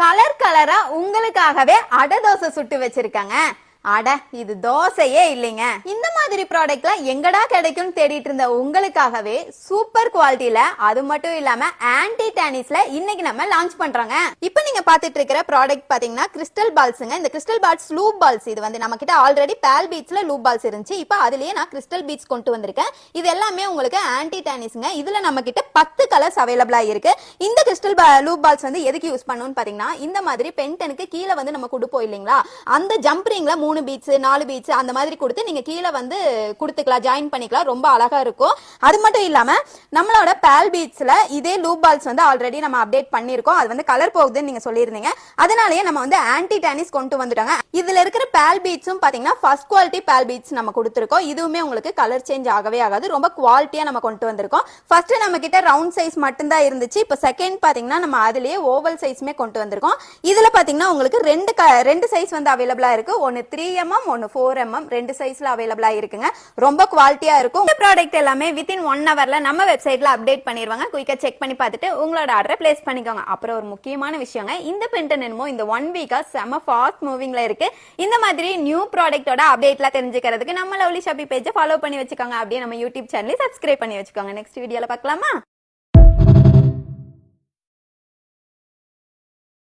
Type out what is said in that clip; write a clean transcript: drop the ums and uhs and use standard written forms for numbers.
Colour கலரா உங்களுக்காகவே அடை தோசை சுட்டு வச்சிருக்காங்க. அட இது தோசையே இல்லைங்க. இந்த மாதிரி ப்ராடக்ட்ல எங்கடா கிடைக்கும் தேடிட்டு இருந்த உங்களுக்காகவே சூப்பர் குவாலிட்டில, அது மட்டும் இல்லாம ஆன்டி டானிஸ்ல இன்னைக்கு நம்ம லான்ச் பண்றோங்க. இப்போ நீங்க பாத்துட்டு இருக்கிற ப்ராடக்ட் பாத்தீங்கன்னா கிறிஸ்டல் பால்ஸ்ங்க. இந்த கிறிஸ்டல் பால்ஸ் லூப் பால்ஸ். இது வந்து நம்ம கிட்ட ஆல்ரெடி பால் பீட்ஸ்ல லூப் பால்ஸ் இருந்துச்சு. இப்போ அதுலயே நான் கிறிஸ்டல் பீட்ஸ் கொண்டு வந்திருக்கேன். இது எல்லாமே உங்களுக்கு ஆன்டி டானிஸ்ங்க. இதுல நம்ம கிட்ட 10 கலர்ஸ் அவைலபிளா இருக்கு. இந்த கிறிஸ்டல் லூப் பால்ஸ் வந்து எதுக்கு யூஸ் பண்ணணும்னு பாத்தீங்கன்னா, இந்த மாதிரி பென்டனுக்கு கீழே வந்து நம்ம கொடுப்போம் இல்லைங்களா, அந்த ஜம்பிங்ல 3 பீட்ஸ் 4 பீட்ஸ் அந்த மாதிரி கொடுத்து நீங்க கீழே வந்து கொடுத்துக்கலாம், ஜாயின் பண்ணிக்கலாம். ரொம்ப அழகா இருக்கும். அது மட்டும் இல்லாம நம்மளோட பால் பீட்ஸ்ல இதே லூப் பால்ஸ் வந்து ஆல்ரெடி நம்ம அப்டேட் பண்ணிருக்கோம். அது வந்து கலர் போகுதுன்னு நீங்க சொல்லியிருந்தீங்க. அதனாலேயே நம்ம வந்து ஆன்டி டானிஸ் கொண்டு வந்துட்டாங்க. இதுல இருக்கிற பால் பீட்ஸும் பாத்தீங்கன்னா ஃபர்ஸ்ட் குவாலிட்டி பால் பீட்ஸ் நம்ம கொடுத்துருக்கோம். இதுவுமே உங்களுக்கு கலர் சேஞ்ச் ஆகவே ஆகாது. ரொம்ப குவாலிட்டியா நம்ம கொண்டு வந்திருக்கோம். ஃபர்ஸ்ட் நம்ம கிட்ட ரவுண்ட் சைஸ் மட்டும் தான் இருந்துச்சு. இப்போ செகண்ட் பாத்தீங்கன்னா நம்ம அதுலயே ஓவல் சைஸ்மே கொண்டு வந்திருக்கோம். இதுல பாத்தீங்கன்னா உங்களுக்கு ரெண்டு சைஸ் வந்து அவைலபிளா இருக்கு. ஒன்னு 3mm, ஒன்னு 4mm, ரெண்டு சைஸ்ல அவைலபிளா இருக்குங்க. ரொம்ப குவாலிட்டியா இருக்கும். இந்த ப்ராடக்ட் எல்லாமே வித்தின் 1 ஹவர்ல நம்ம வெப்சைட்ல அப்டேட் பண்ணிடுவாங்க. குயிக்கா செக் பண்ணி பார்த்துட்டு உங்களோட ஆர்டரை பிளேஸ் பண்ணிக்கோங்க. அப்புறம் ஒரு முக்கியமான விஷயங்க, இந்த பென்டன் என்னமோ இந்த 1 வீக்கா செம ஃபாஸ்ட் மூவிங்ல இருக்கு. இந்த மாதிரி நியூ ப்ராடக்ட்டோட அப்டேட்ல தெரிஞ்சுக்கிறதுக்கு நம்ம லவ்லி ஷாப்பி பேஜை ஃபாலோ பண்ணி வச்சுக்கோங்க. அப்படியே நம்ம யூடியூப் சேனலை சப்ஸ்கிரைப் பண்ணி வச்சுக்கோங்க. நெக்ஸ்ட் வீடியோல பார்க்கலாமா?